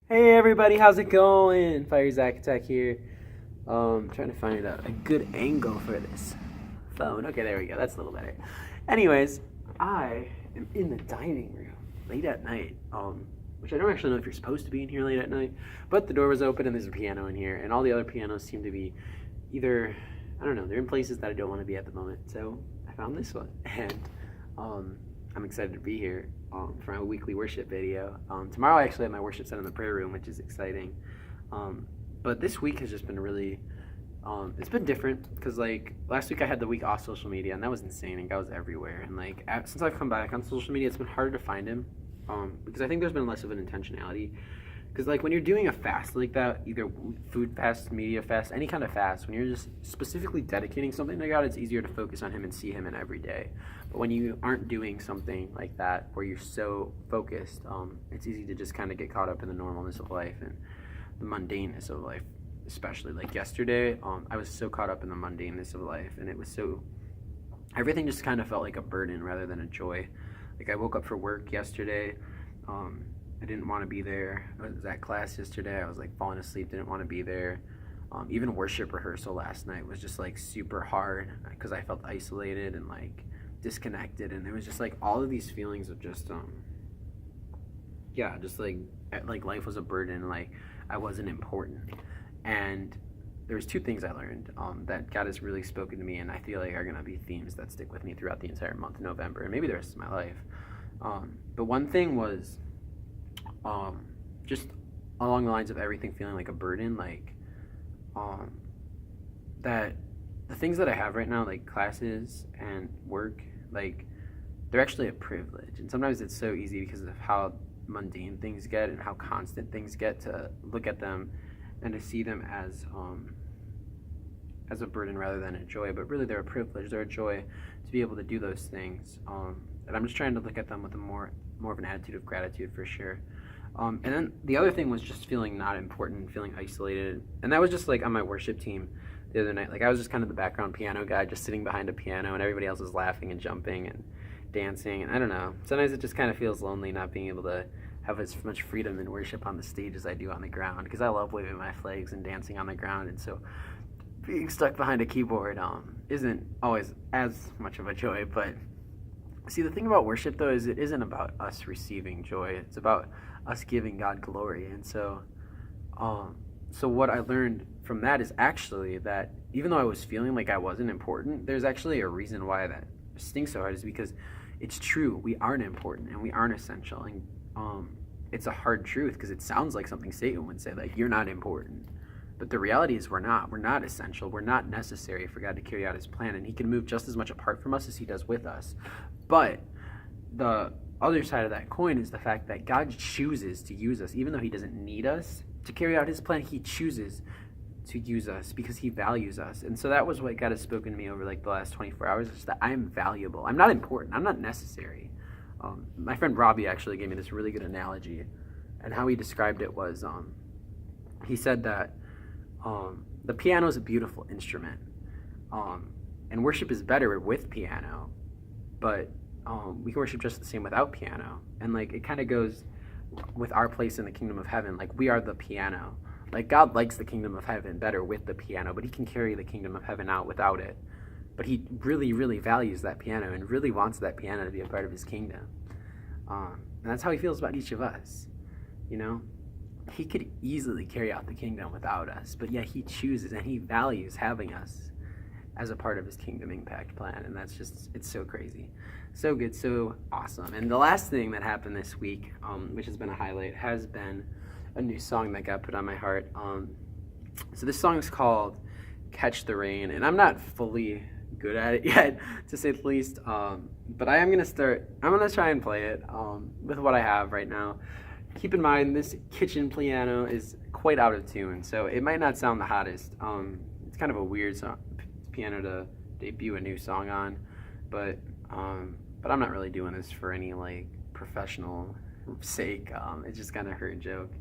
Hey everybody, how's it going? Fire Zack Attack here. Trying to find a good angle for this phone. Okay, there we go. That's a little better. Anyways, I am in the dining room late at night. Which I don't actually know if you're supposed to be in here late at night, but the door was open and there's a piano in here, and all the other pianos seem to be either, I don't know, they're in places that I don't want to be at the moment. So I found this one, and I'm excited to be here for my weekly worship video. Tomorrow I actually have my worship set in the prayer room, which is exciting. But this week has just been really, it's been different because like last week I had the week off social media and that was insane and God was everywhere. And like since I've come back on social media, it's been harder to find him because I think there's been less of an intentionality. Because like when you're doing a fast like that, either food fast, media fast, any kind of fast, when you're just specifically dedicating something to God, it's easier to focus on him and see him in every day. But when you aren't doing something like that, where you're so focused, it's easy to just kind of get caught up in the normalness of life and the mundaneness of life. Especially like yesterday, I was so caught up in the mundaneness of life, and it was so, everything just kind of felt like a burden rather than a joy. Like I woke up for work yesterday. I didn't want to be there. I was at class yesterday. I was like falling asleep, didn't want to be there. Even worship rehearsal last night was just like super hard because I felt isolated and like disconnected, and it was just like all of these feelings of just just like life was a burden, like I wasn't important. And there's two things I learned that God has really spoken to me, and I feel like are going to be themes that stick with me throughout the entire month of November and maybe the rest of my life. But one thing was just along the lines of everything feeling like a burden, like that the things that I have right now, like classes and work, like they're actually a privilege. And sometimes it's so easy because of how mundane things get and how constant things get to look at them and to see them as a burden rather than a joy. But really they're a privilege, they're a joy to be able to do those things. And I'm just trying to look at them with a more of an attitude of gratitude for sure. And then the other thing was just feeling not important, feeling isolated. And that was just like on my worship team the other night. Like I was just kind of the background piano guy, just sitting behind a piano, and everybody else was laughing and jumping and dancing. And I don't know, sometimes it just kind of feels lonely not being able to have as much freedom in worship on the stage as I do on the ground, because I love waving my flags and dancing on the ground. And so being stuck behind a keyboard isn't always as much of a joy. But see, the thing about worship, though, is it isn't about us receiving joy. It's about us giving God glory. And so what I learned from that is actually that even though I was feeling like I wasn't important, there's actually a reason why that stings so hard, is because it's true. We aren't important and we aren't essential. And it's a hard truth because it sounds like something Satan would say, like, you're not important. But the reality is we're not. We're not essential. We're not necessary for God to carry out his plan. And he can move just as much apart from us as he does with us. But the other side of that coin is the fact that God chooses to use us. Even though he doesn't need us to carry out his plan, he chooses to use us because he values us. And so that was what God has spoken to me over like the last 24 hours, is that I'm valuable. I'm not important. I'm not necessary. My friend Robbie actually gave me this really good analogy, and how he described it was he said that the piano is a beautiful instrument, and worship is better with piano, but we can worship just the same without piano. And like it kind of goes with our place in the kingdom of heaven. Like we are the piano. Like God likes the kingdom of heaven better with the piano, but he can carry the kingdom of heaven out without it. But he really, really values that piano and really wants that piano to be a part of his kingdom. And that's how he feels about each of us. You know, he could easily carry out the kingdom without us, but yet he chooses and he values having us as a part of his kingdom impact plan. And that's just, it's so crazy. So good, so awesome. And the last thing that happened this week, which has been a highlight, has been a new song that God put on my heart. So this song is called Catch the Rain, and I'm not fully good at it yet, to say the least, but I'm going to try and play it with what I have right now. Keep in mind, this kitchen piano is quite out of tune, so it might not sound the hottest. It's kind of a weird piano to debut a new song on, but I'm not really doing this for any like professional sake. It's just kind of her joke.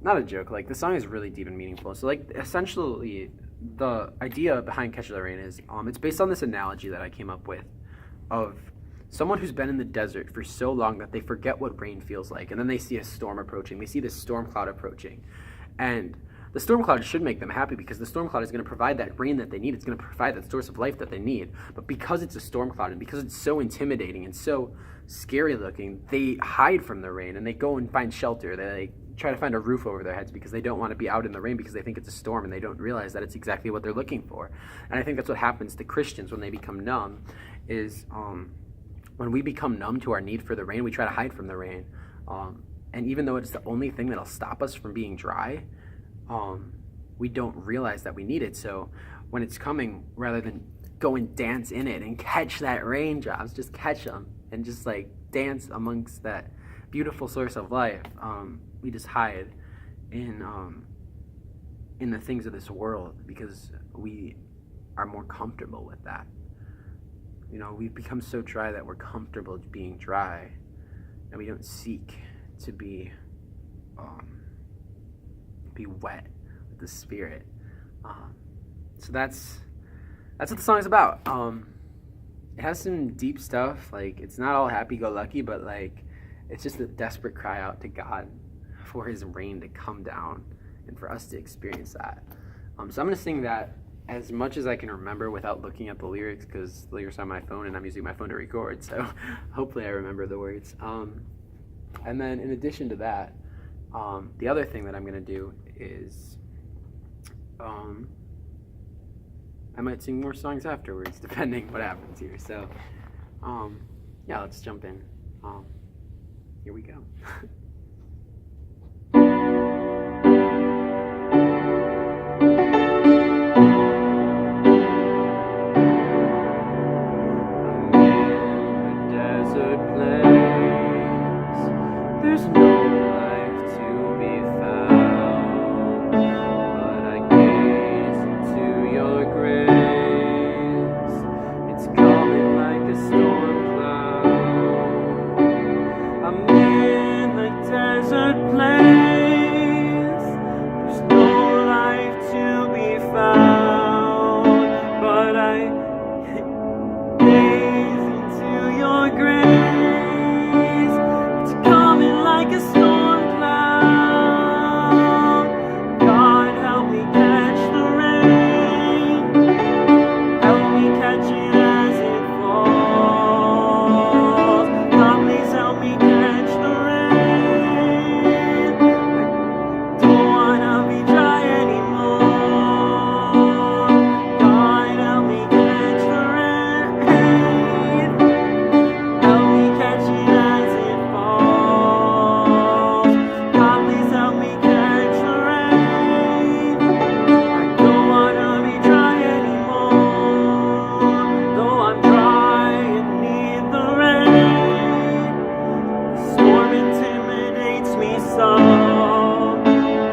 Not a joke, like the song is really deep and meaningful. So like essentially the idea behind Catch the Rain is it's based on this analogy that I came up with of Someone who's been in the desert for so long that they forget what rain feels like, and then they see a storm approaching. They see this storm cloud approaching. And the storm cloud should make them happy because the storm cloud is going to provide that rain that they need. It's going to provide that source of life that they need. But because it's a storm cloud and because it's so intimidating and so scary looking, they hide from the rain and they go and find shelter. They try to find a roof over their heads because they don't want to be out in the rain because they think it's a storm and they don't realize that it's exactly what they're looking for. And I think that's what happens to Christians when they become numb is when we become numb to our need for the rain, we try to hide from the rain. And even though it's the only thing that'll stop us from being dry, we don't realize that we need it. So when it's coming, rather than go and dance in it and catch that raindrops, just catch them and just like dance amongst that beautiful source of life, we just hide in the things of this world because we are more comfortable with that. You know, we've become so dry that we're comfortable being dry, and we don't seek to be wet with the Spirit. So that's what the song is about. It has some deep stuff. Like, it's not all happy-go-lucky, but like it's just a desperate cry out to God for His rain to come down and for us to experience that. So I'm gonna sing that as much as I can remember without looking at the lyrics, because the lyrics are on my phone and I'm using my phone to record, so hopefully I remember the words. And then in addition to that, the other thing that I'm going to do is I might sing more songs afterwards, depending what happens here. So yeah, let's jump in. Here we go. There's no life to be found, but I gaze into your grace. It's coming like a storm cloud. I'm in the desert place. There's no life to be found, but I gaze into your grace. Like a storm cloud, God help me catch the rain, help me catch it as it falls. God, please help me catch the rain. I don't wanna be dry anymore. God, help me catch the rain, help me catch it as it falls.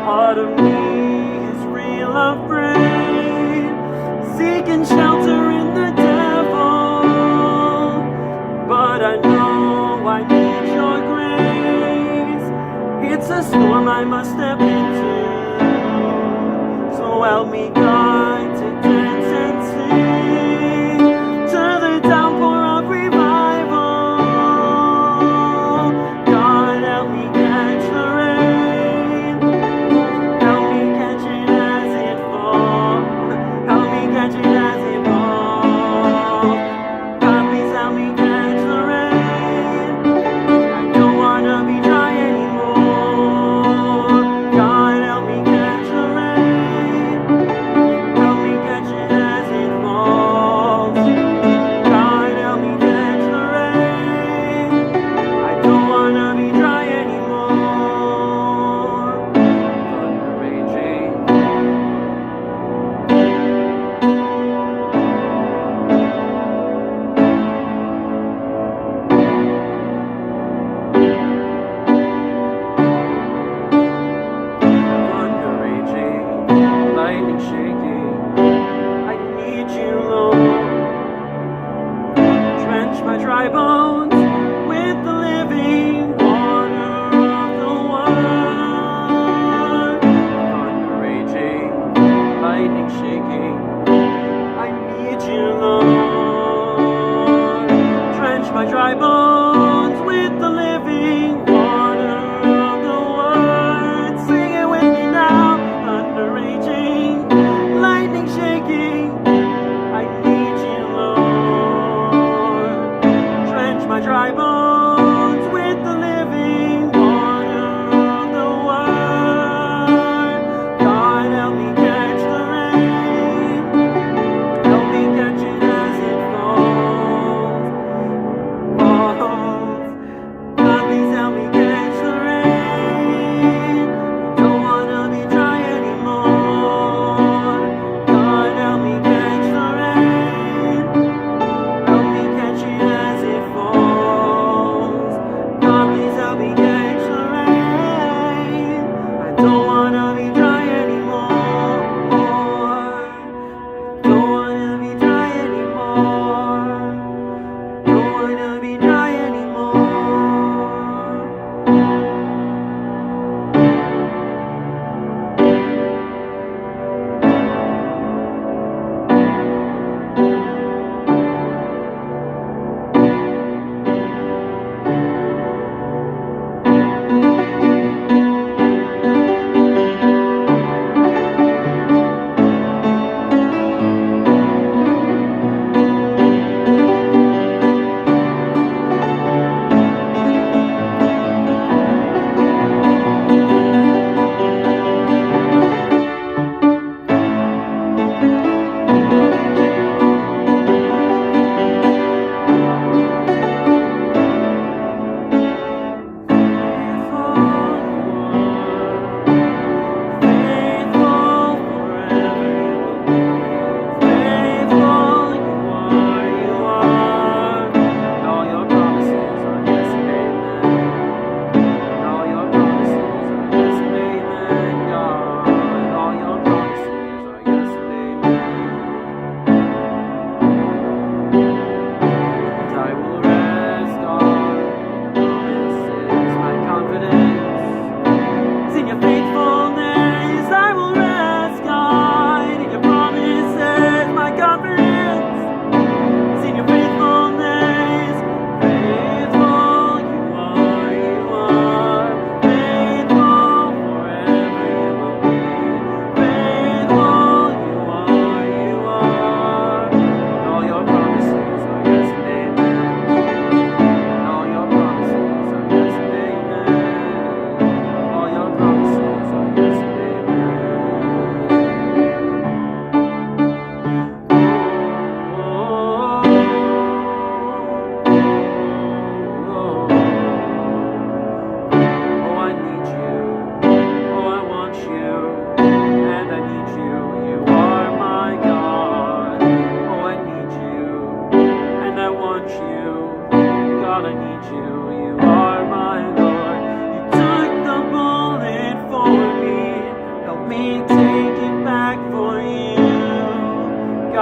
Part of me is real afraid, seeking shelter in the devil, but I know I need your grace. It's a storm I must step into, so help me God to dance and sing to the downpour of revival. God help me catch the rain, help me catch it as it falls, help me catch it as it falls. God, please help me catch the rain. I don't wanna be dry anymore. God, help me catch the rain, help me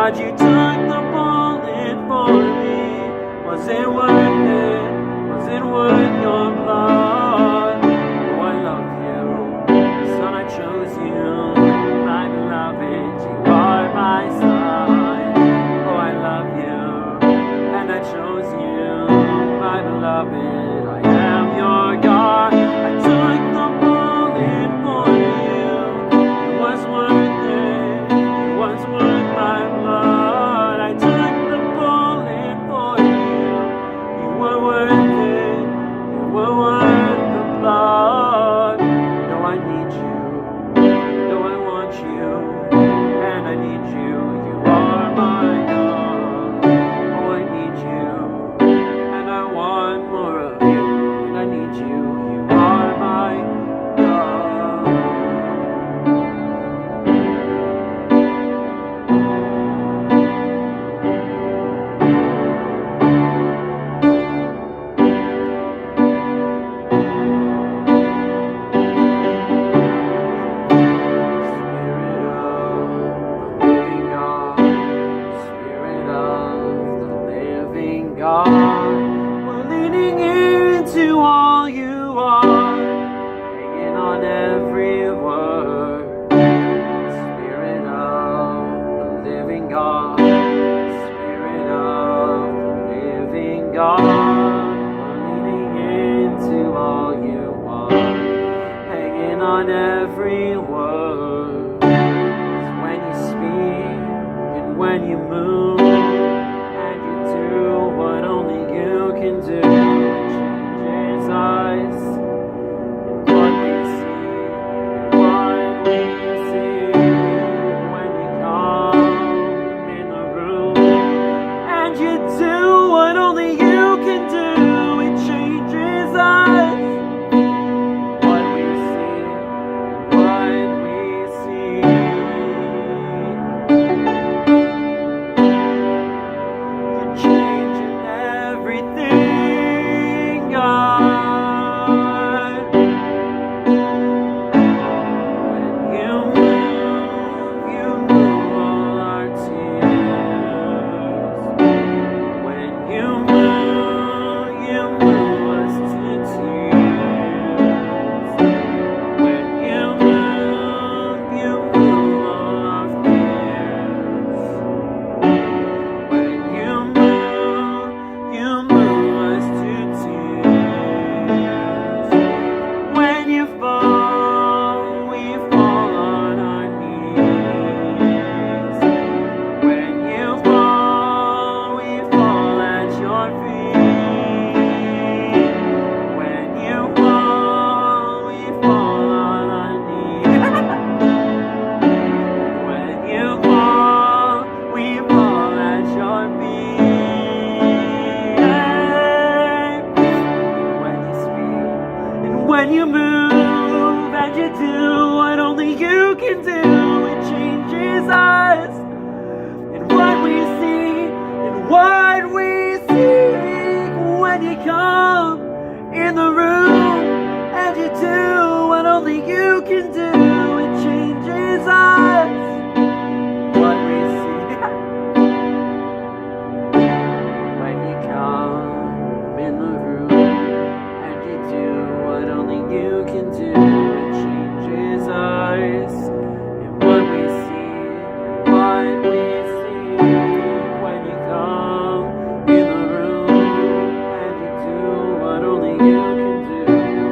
God, you took the bullet for me. Was it worth it? Was it worth your blood? Oh, I love you, son, I chose you, my beloved, you are my son. Oh, I love you, and I chose you, my beloved, I am your God. I took the bullet for you, it was worth it, it was worth my blood. I took the bullet for you, you were worth it, you were worth the blood. No, I need you, no, I want you, and I need you, you are my God. Oh, I need you, and I want more of you, and I need you, you are my God. Spirit of the living God, we're leaning into all you are, hanging on every word. Spirit of the living God, Spirit of the living God, we're leaning into all you are, hanging on every word. 'Cause when you speak and when you move and you do what only you can do, it changes us and what we see and what we see. When you come in the room and you do what only you can do, it changes us. What we see and what we see. You're changing everything, God. When you move all our tears. When you move us to tears. When you move all our fears. When you move us to tears. When you fall, we fall on our knees. When you fall, we fall at your feet. When you fall, we fall on our knees. When you fall, we fall at your feet. When you speak and when you move and you do what only you can do, it changes us and what we see and what we seek. When you come in the room and you do what only you can do, it changes us. What we see. When you come in the room and you do what only you can do, it changes us and what we see and what we see. When you come in the room and you do what only you can do,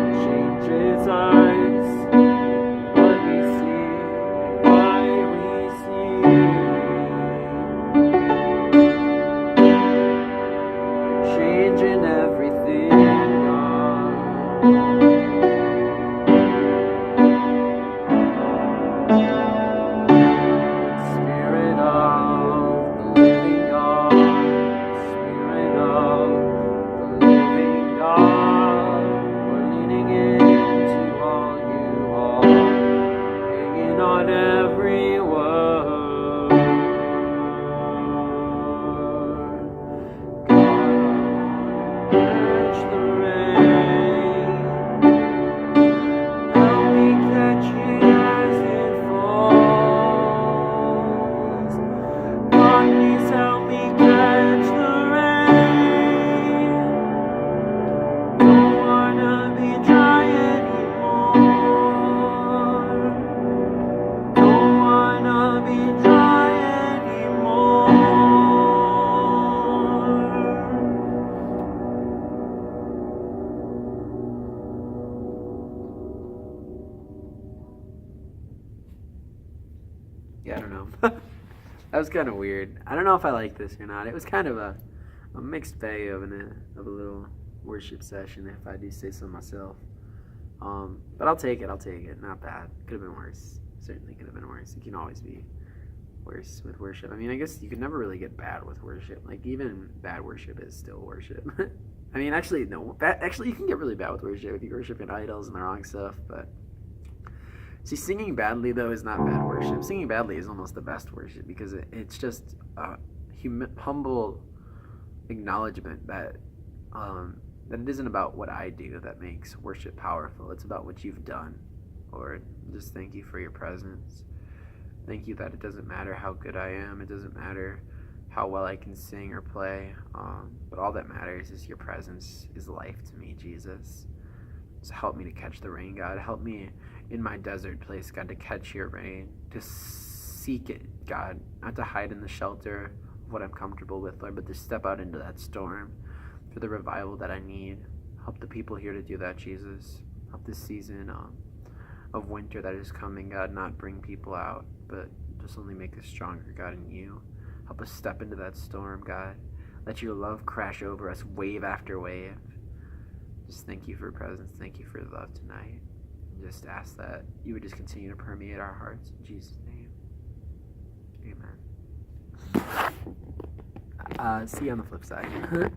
it changes us. Yeah, I don't know. That was kind of weird. I don't know if I like this or not. It was kind of a mixed bag of a little worship session, if I do say so myself. But I'll take it. Not bad. Could have been worse. Certainly could have been worse. It can always be worse with worship. I mean, I guess you could never really get bad with worship. Like, even bad worship is still worship. I mean, actually, no. Actually, you can get really bad with worship if you worship in idols and the wrong stuff. But see, singing badly though is not bad worship. Singing badly is almost the best worship because it's just a humble acknowledgement that that it isn't about what I do that makes worship powerful. It's about what you've done. Lord, just thank you for your presence. Thank you that it doesn't matter how good I am. It doesn't matter how well I can sing or play. But all that matters is your presence is life to me, Jesus. So help me to catch the rain, God. Help me in my desert place, God, to catch your rain, to seek it, God, not to hide in the shelter of what I'm comfortable with, Lord, but to step out into that storm for the revival that I need. Help the people here to do that, Jesus. Help this season of winter that is coming, God, not bring people out, but just only make us stronger, God, in you. Help us step into that storm, God. Let your love crash over us wave after wave. Just thank you for your presence. Thank you for your love tonight. And just ask that you would just continue to permeate our hearts. In Jesus' name, amen. See you on the flip side.